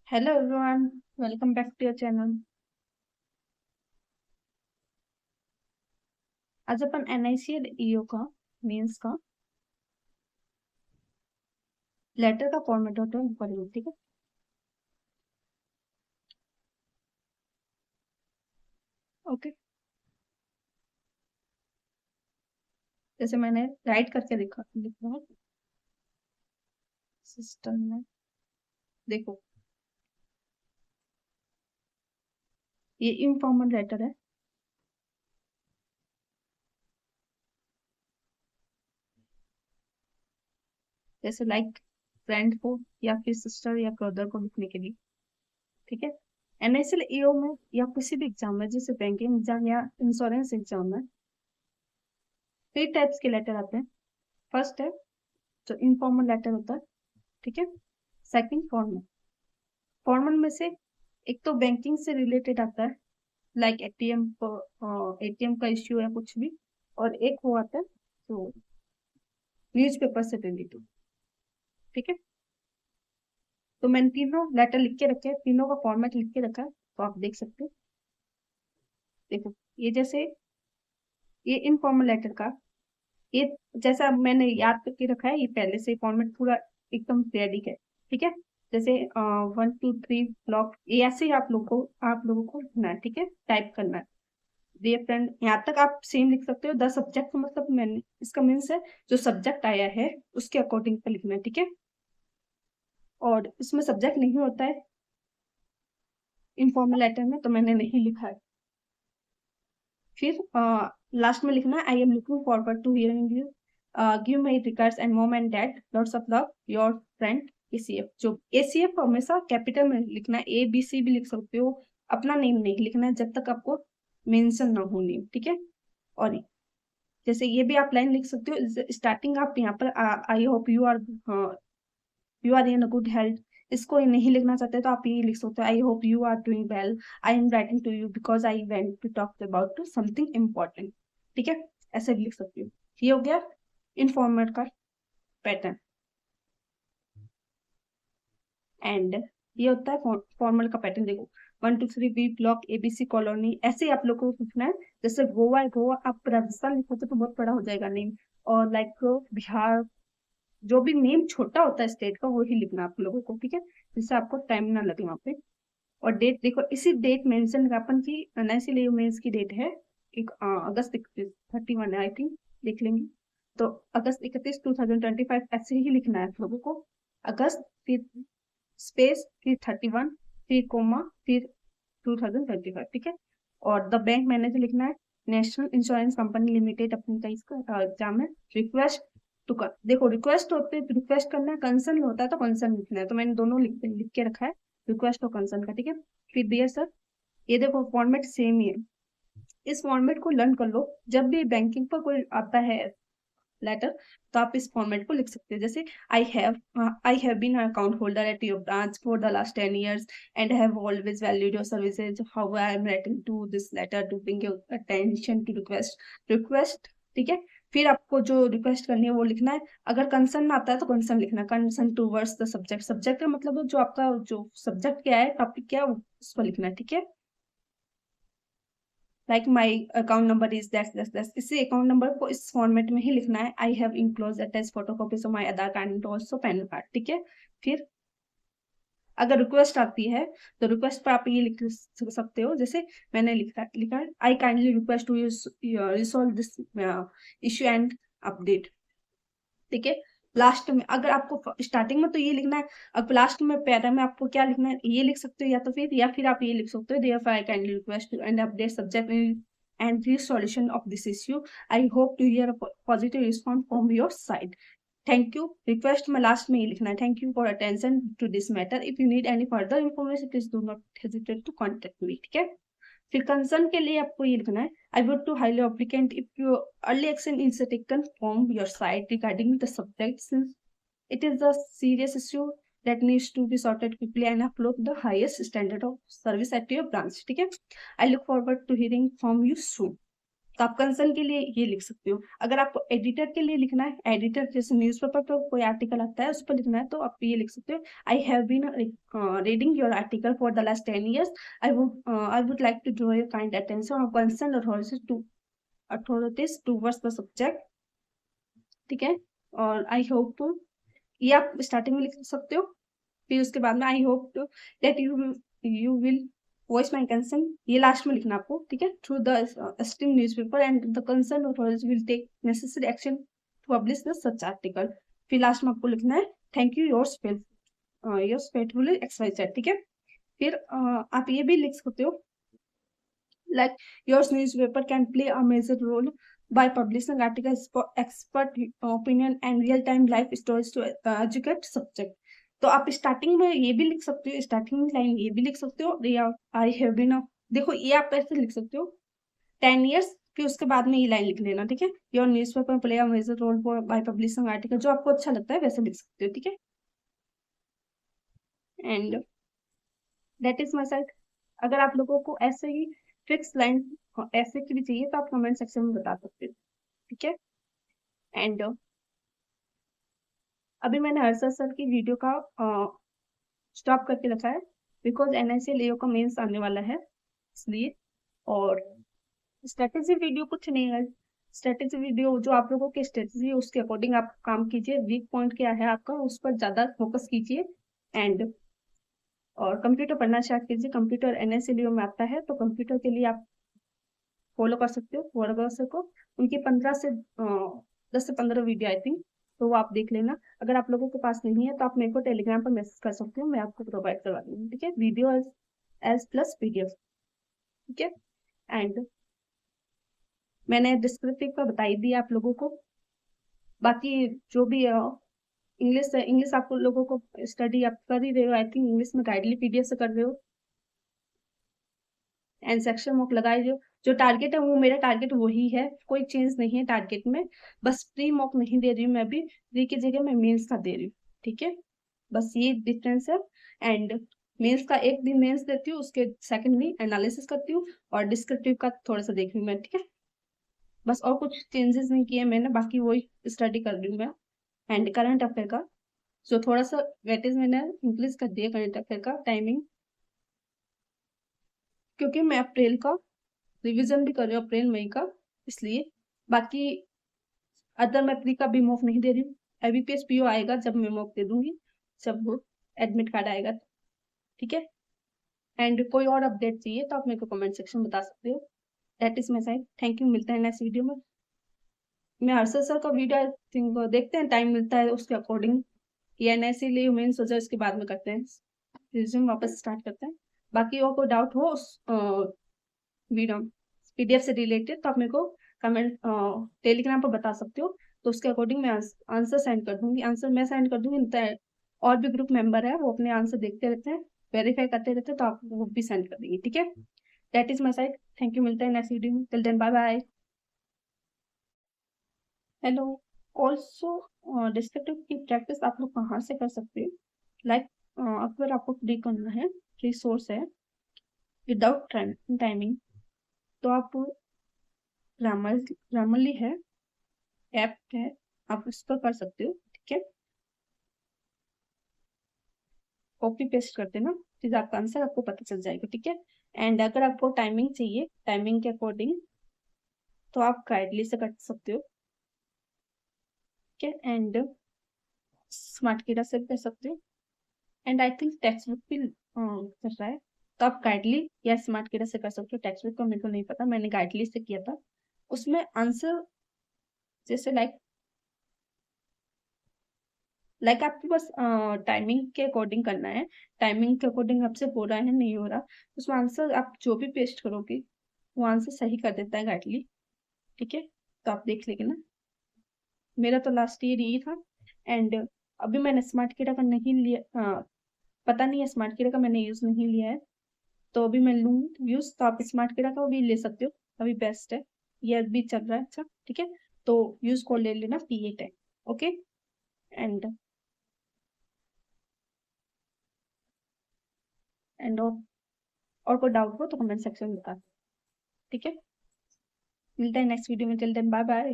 Hello everyone, welcome back to your channel. आज अपन NICL AO का मेंस का लेटर का फॉर्मेट होता है पढ़ेंगे, ठीक है। ओके, जैसे मैंने राइट करके लिखा है सिस्टम में। देखो, ये इनफॉर्मल लेटर है। जैसे लाइक फ्रेंड को या फिर सिस्टर या ब्रदर को लिखने के लिए, ठीक है। एनआईसीएल ईओ में या किसी भी एग्जाम में, जैसे बैंकिंग एग्जाम या इंश्योरेंस एग्जाम में, 3 टाइप्स के लेटर आते हैं। फर्स्ट है जो इनफॉर्मल लेटर होता है, ठीक है। Second formal. फॉर्मल में से एक तो बैंकिंग से रिलेटेड आता है, लाइक एटीएम का इश्यू या कुछ भी। और एक वो आता है जो न्यूज़पेपर से रिलेटेड, ठीक है। तो मैंने तीनों लेटर लिख के रखे हैं, तीनों का फॉर्मेट लिख के रखा है, तो आप देख सकते हैं। देखो, ये जैसे ये इनफॉर्मल लेटर का, ये जैसा मैंने याद करके रखा है, ये पहले से फॉर्मेट पूरा एकदम रेडी है, ठीक है। जैसे 1 2 3 ब्लॉक, ये ऐसे ही आप लोगों को लिखना है, ठीक है, टाइप करना है। डियर फ्रेंड, यहाँ तक आप सेम लिख सकते हो। द सब्जेक्ट मतलब मैंने इसका मीन्स है जो सब्जेक्ट आया है उसके अकॉर्डिंग पे लिखना है, ठीक है। और इसमें सब्जेक्ट नहीं होता है इनफॉर्मल लेटर में, तो मैंने नहीं लिखा है। फिर लास्ट में लिखना है, I am looking forward to hearing you, give my regards and mom and dad, lots of love, your friend ACF. जो एसीएफ हमेशा कैपिटल में लिखना है, ए बी सी भी लिख सकते हो, अपना नेम नहीं लिखना है जब तक आपको मेंशन ना हो नेम, ठीक है। और जैसे ये भी आप लाइन लिख सकते हो, स्टार्टिंग आप यहाँ पर I hope you are in a good health, इसको नहीं लिखना चाहते तो आप ये लिख सकते हो, I hope you are doing well, I am writing to you because I went to talk about to something important, ठीक है। ऐसे भी लिख सकती हूँ। ये हो गया इनफॉर्मेट का पैटर्न। एंड ये होता है फॉर्मल का पैटर्न। देखो, 1 2 3 बी ब्लॉक एबीसी कॉलोनी, ऐसे ही आप लोगों को लिखना है। जैसे गोवा है, गोवा आप राजस्थान लिखोगे तो बहुत बड़ा हो जाएगा नेम। और लाइक बिहार, जो भी नेम छोटा होता है स्टेट का, वही लिखना है आप लोगों को, ठीक है, जिससे आपको टाइम ना लगे वहां पे। और डेट देखो, इसी डेट मेंशन अपन की एनआईसीएल मेंस की डेट है एक अगस्त 31 है आई थिंक, देख लेंगे। तो अगस्त 31 2025 ऐसे ही लिखना है आप लोगों को। अगस्त, फिर स्पेस, फिर 31, फिर कोमा, फिर 2025, ठीक है। और द बैंक मैनेजर लिखना है, नेशनल इंश्योरेंस कंपनी लिमिटेड, अपनी का इसका एग्जाम है। रिक्वेस्ट टू कर, देखो रिक्वेस्ट होते है, रिक्वेस्ट करना है, कंसर्न होता है तो कंसर्न लिखना है, तो मैंने दोनों लिख के रखा है, रिक्वेस्ट और कंसर्न का, ठीक है। फिर डियर सर, ये देखो फॉर्मेट सेम ही है। इस फॉर्मेट को लर्न कर लो, जब भी बैंकिंग पर कोई आता है लेटर, तो आप इस फॉर्मेट को लिख सकते हैं। जैसे I have been account holder at your branch for the last 10 years and have always valued your services, how I am writing to this letter to bring your attention to request, ठीक है। फिर आपको जो request करनी है वो लिखना है। अगर कंसर्न आता है तो कंसर्न लिखना है, concern towards the subject, subject का मतलब जो आपका जो सब्जेक्ट क्या है, टॉपिक क्या है, उसको लिखना है, ठीक है। Like my account number is that, इसी अकाउंट नंबर को इस फॉर्मेट में ही लिखना है। I have enclose attach photocopies of my Aadhaar card and also pan card, ठीक है। फिर अगर रिक्वेस्ट आती है तो रिक्वेस्ट पर आप ये लिख सकते हो, जैसे मैंने लिखा है, I kindly request to resolve this issue and update, ठीक है। लास्ट में अगर आपको स्टार्टिंग में तो ये लिखना है, अब लास्ट में पैरा में आपको क्या लिखना है, ये लिख सकते हो, या फिर आप ये लिख सकते हो, therefore I kindly request to and update subject and the solution of this issue, I hope to hear a positive response from your side, thank you. Request में लास्ट में ये लिखना है, thank you for attention to this matter, if you need any further information please do not hesitate to contact me, ठीक है। फिर concern के लिए आपको ये लिखना है, I would to highly applicant if you early action is taken from your side regarding the subject, since it is a serious issue that needs to be sorted quickly and upload the highest standard of service at your branch, ठीक है। I look forward to hearing from you soon, तो आप concern के लिए ये लिख सकते हो। अगर आपको एडिटर के लिए लिखना है, एडिटर जैसे न्यूज़पेपर पर कोई आर्टिकल आता है उस पर लिखना है, तो आप ये लिख सकते हो, I have been reading your article for the last 10 years. I would like to draw your kind attention on concerned authorities towards the subject. ठीक है, और आई होप, ये आप स्टार्टिंग में लिख सकते हो। फिर उसके बाद में I hope that you will voice my concern, ये लास्ट में लिखना आपको, ठीक है, through the esteem newspaper and the concern authorities will take necessary action to publish the such article. फिर लास्ट में आपको लिखना है thank you yours faithfully XYZ, ठीक है। फिर आप ये भी लिख सकते हो like your newspaper can play a major role by publishing articles for expert opinion and real time life stories to educate subject। तो आप स्टार्टिंग में ये भी लिख सकते हो, स्टार्टिंग लाइन ये भी लिख सकते हो, या आई हैव बीन, देखो ये आप ऐसे लिख सकते हो 10 years, फिर उसके बाद में ये लाइन लिख लेना, ठीक है। Your newspaper play a major role by publishing article, जो आपको अच्छा लगता है वैसे लिख सकते हो, ठीक है। And that is my side. अगर आप लोगों को ऐसे ही फिक्स लाइन ऐसे की भी चाहिए तो आप कमेंट सेक्शन में बता सकते हो, ठीक है। एंड अभी मैंने हर्षद सर की वीडियो का स्टॉप करके रखा है, बिकॉज NIC लेओ का मेंस आने वाला है इसलिए। और स्ट्रेटेजी वीडियो कुछ नहीं है, स्ट्रेटेजी वीडियो जो आप लोगों की स्ट्रेटेजी है उसके अकॉर्डिंग आप काम कीजिए, वीक पॉइंट क्या है आपका उस पर ज्यादा फोकस कीजिए। एंड और कंप्यूटर पढ़ना स्टार्ट कीजिए, कंप्यूटर NIC लेओ में आता है, तो कंप्यूटर के लिए आप फॉलो कर सकते हो फॉलोअर्स सर को, उनकी 10 से 15 वीडियो आई थिंक, तो वो आप देख लेना। अगर आप लोगों के पास नहीं है तो आप मेरे को टेलीग्राम पर मैसेज कर सकते हो, मैं आपको प्रोवाइड करवा दूंगी, ठीक है, वीडियो एज प्लस PDF, ठीक है। एंड मैंने डिस्क्रिप्टिव का बता ही दिया आप लोगों को। बाकी जो भी इंग्लिश आप लोगों को स्टडी आप कर ही रहे हो, आई थिंक इंग्लिश में गाइडली PDF से कर रहे हो एंड सेक्शन मॉक लगा रहे हो। जो टारगेट है वो मेरा टारगेट वही है, कोई चेंज नहीं है टारगेट में, बस प्री मॉक नहीं दे रही हूँ मैं अभी, प्री की जगह मैं मेंस का दे रही हूँ, ठीक है, बस ये डिफरेंस है। एंड मेंस का एक दिन मेंस देती हूँ, उसके सेकंड दिन एनालिसिस करती हूँ और डिस्क्रिप्टिव का थोड़ा सा देख रही हूँ मैं, ठीक है, बस और कुछ चेंजेस नहीं किए मैंने, बाकी वही स्टडी कर रही हूँ मैं। एंड करंट अफेयर का जो थोड़ा सा वेटेज मैंने इंक्रीज कर दिया करंट अफेयर का टाइमिंग, क्योंकि मैं अप्रैल का रिवीजन भी कर रही हूँ, अप्रैल मई का, इसलिए। बाकी अदर मैं प्री का भी मॉक नहीं दे रही हूँ, IBPS PO आएगा जब मैं मॉक दे दूंगी, जब वो एडमिट कार्ड आएगा, ठीक है। एंड कोई और अपडेट चाहिए तो आप मेरे को कमेंट सेक्शन में बता सकते हो। That is my side, thank you, मिलते हैं नेक्स्ट वीडियो में। मैं हर्षद सर का वीडियो आई थिंक देखते हैं, टाइम मिलता है उसके अकॉर्डिंग, या NIC लिए मेन सोचा इसके बाद में करते हैं, रिज्यूम वापस स्टार्ट करते हैं। बाकी और कोई डाउट हो उस वीडियो PDF से रिलेटेड तो आप मेरे को कमेंट टेलीग्राम पर बता सकते हो, तो उसके अकॉर्डिंग मैं आंसर सेंड कर दूंगी, आंसर मैं सेंड कर दूंगी, और भी ग्रुप मेंबर है वो अपने आंसर देखते रहते हैं, वेरीफाई करते रहते हैं, तो आप वो भी सेंड कर देंगे, ठीक है। That is my side, thank you, मिलता है नेक्स्ट वीडियो में, till then bye bye. Hello. Also descriptive की प्रैक्टिस आप लोग कहाँ से कर सकते हो, लाइक अगर आपको फ्री करना है, फ्री सोर्स है विदाउट टाइमिंग, तो आप ग्रामरली है, ऐप है, आप उस पर कर सकते हो, ठीक है, कॉपी पेस्ट कर देना, फिर आपका आंसर आपको पता चल जाएगा, ठीक है। एंड अगर आपको टाइमिंग चाहिए, टाइमिंग के अकॉर्डिंग, तो आप गाइडली से कर सकते हो, ठीक है। एंड स्मार्ट कीड़ा से भी कर सकते हो, and I think text book भी कर रहा है, तो आप गाइडली या स्मार्ट कीड़ा से कर सकते हो। टेक्स्ट बुक का मेरे को नहीं पता, मैंने गाइडली से किया था, उसमें आंसर जैसे लाइक आपके पास टाइमिंग के अकॉर्डिंग करना है, टाइमिंग के अकॉर्डिंग आपसे हो रहा है नहीं हो रहा, उसमें आंसर आप जो भी पेस्ट करोगे वो आंसर सही कर देता है गाइडली, ठीक है, तो आप देख लेंगे ना। मेरा तो लास्ट ईयर यही था। एंड अभी मैंने स्मार्ट कीड़ा का नहीं लिया, पता नहीं है, स्मार्ट कीड़ा का मैंने यूज नहीं लिया है, तो अभी मैं लूँ यूज, तो आप स्मार्ट कीड़ा का भी ले सकते हो, अभी बेस्ट है, ये अभी चल रहा है, अच्छा, ठीक है, तो यूज को ले लेना, P8 है, ओके। एंड एंड और कोई डाउट हो तो कमेंट सेक्शन में बता, ठीक है। मिलते हैं नेक्स्ट वीडियो में, टिल देन बाय बाय।